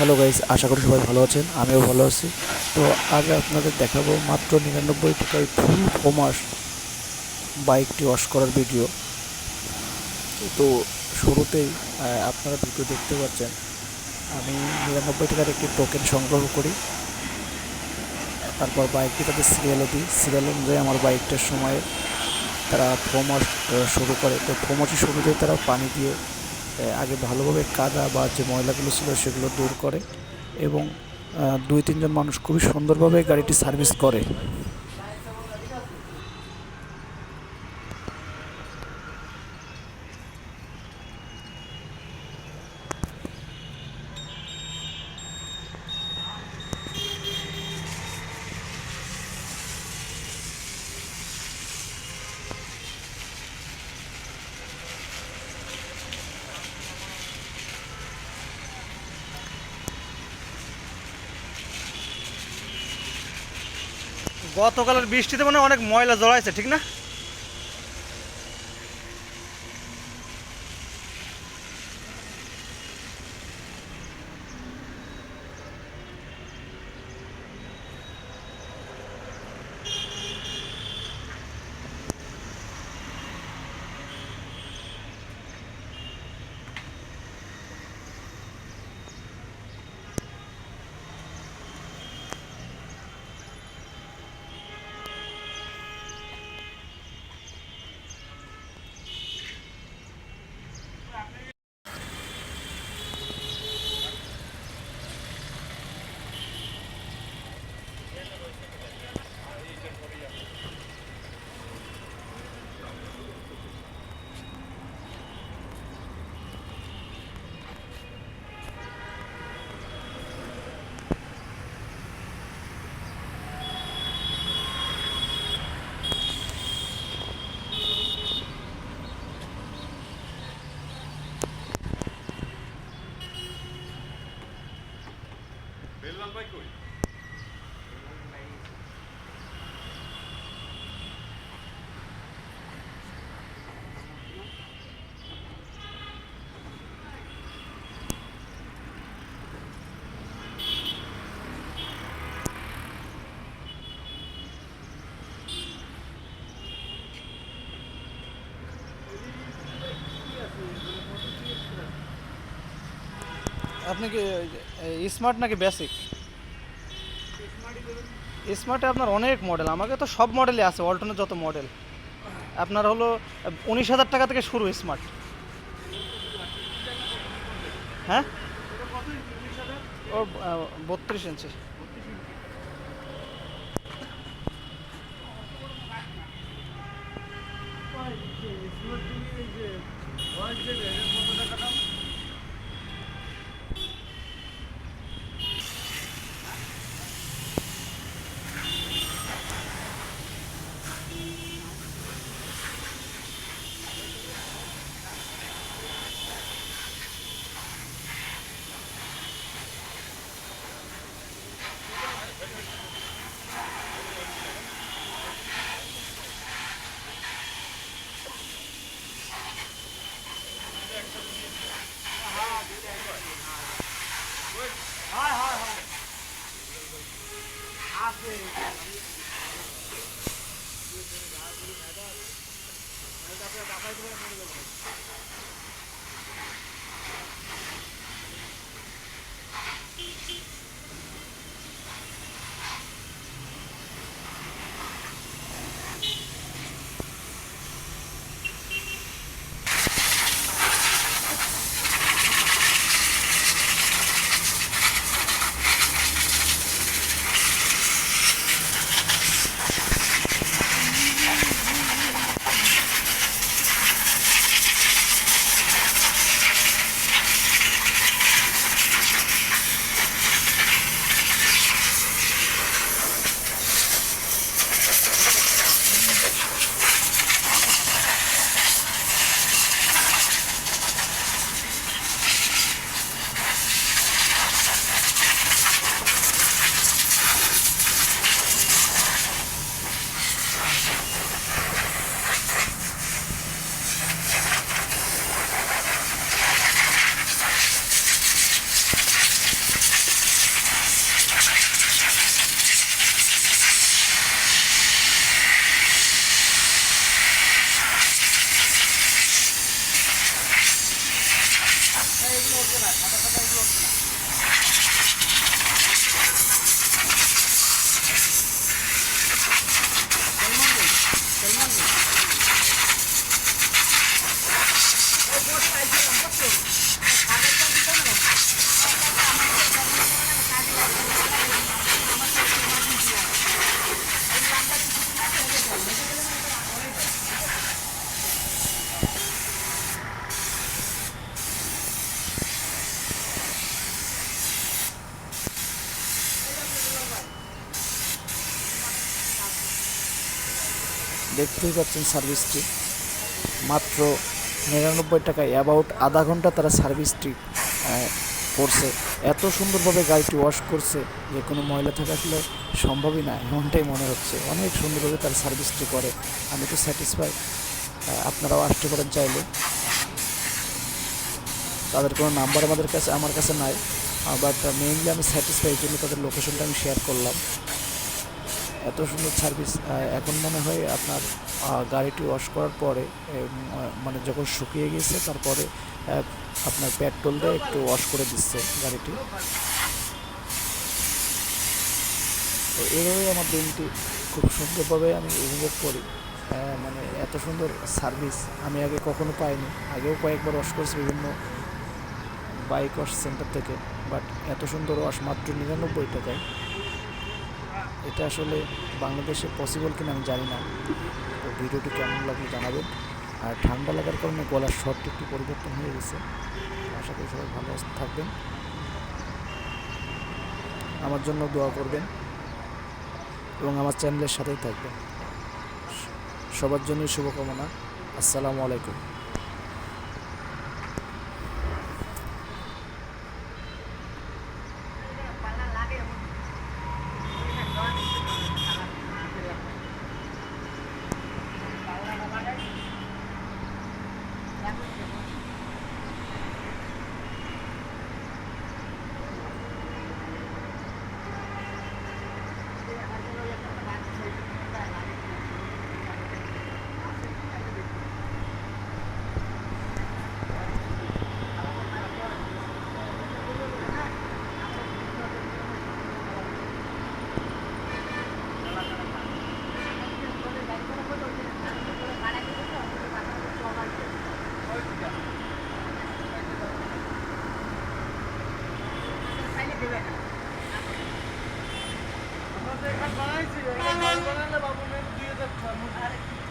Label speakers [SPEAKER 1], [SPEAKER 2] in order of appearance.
[SPEAKER 1] Hello guys, আশা করি সবাই ভালো আছেন। আমিও ভালো আছি। তো আজ আপনাদের দেখাবো মাত্র 99 টাকায় ফুল ফোমাস বাইকটি ওয়াশ করার ভিডিও। তো শুরুতেই আপনারা ভিডিও দেখতে পাচ্ছেন আমি 99 টাকার একটি টোকেন সংগ্রহ করি। তারপর বাইকটি তাদের সিরিয়ালে দিই। সিরিয়াল অনুযায়ী আমার বাইকটার সময়ে তারা ফোম ওয়াশ শুরু করে। তো ফোম ওয়াশের শুরুতেই তারা পানি দিয়ে আগে ভালোভাবে কাদা বা যে ময়লাগুলো ছিল সেগুলো দূর করে এবং 2-3 জন মানুষ খুবই সুন্দরভাবে গাড়িটি সার্ভিস করে।
[SPEAKER 2] গতকালের বৃষ্টিতে মনে হয় অনেক ময়লা জড়াইছে, ঠিক না? আপনি কি স্মার্ট নাকি বেসিক? স্মার্টে আপনার অনেক মডেল, আমাকে তো সব মডেলই আছে, অল্টনের যত মডেল। আপনার হলো 19,000 টাকা থেকে শুরু স্মার্ট। হ্যাঁ, ও 32 ইঞ্চি।
[SPEAKER 1] দেখতেই পাচ্ছেন সার্ভিসটি মাত্র 99 টাকায়, অ্যাবাউট আধা ঘন্টা তারা সার্ভিসটি করছে। এত সুন্দরভাবে গাড়িটি ওয়াশ করছে যে কোনো ময়লা থাকা আসলে সম্ভবই না, এমনটাই মনে হচ্ছে। অনেক সুন্দরভাবে তারা সার্ভিসটি করে, আমি তো স্যাটিসফাই। আপনারাও আসতে পারেন চাইলে। তাদের কোনো নাম্বার আমার কাছে নাই, বাট মেইনলি আমি স্যাটিসফাই, এই জন্য তাদের লোকেশনটা আমি শেয়ার করলাম। এত সুন্দর সার্ভিস। এখন মনে হয় আপনার গাড়িটি ওয়াশ করার পরে মানে যখন শুকিয়ে গেছে তারপরে আপনার পেট্রোল দিয়ে একটু ওয়াশ করে দিচ্ছে গাড়িটি। তো এইভাবেই আমার দিনটি খুব সুন্দরভাবে আমি উপভোগ করি। মানে এত সুন্দর সার্ভিস আমি আগে কখনো পাইনি। আগেও কয়েকবার ওয়াশ করেছি বিভিন্ন বাইক ওয়াশ সেন্টার থেকে, বাট এত সুন্দর ওয়াশ মাত্র 99 টাকায়। এটা আসলে বাংলাদেশে পসিবল কিনা আমি জানি না। তো ভিডিওটি কেমন লাগলো জানাবেন। আর ঠান্ডা লাগার কারণে গলার স্বরটি একটু পরিবর্তন হয়ে গেছে। আশা করি সবাই ভালো থাকবেন, আমার জন্য দোয়া করবেন এবং আমার চ্যানেলের সাথেই থাকবেন। সবার জন্যই শুভকামনা। আসসালামু আলাইকুম।
[SPEAKER 2] আমরা তো এখানে বানাইছি, এখানে বানালে বাবু মেয়ে 2006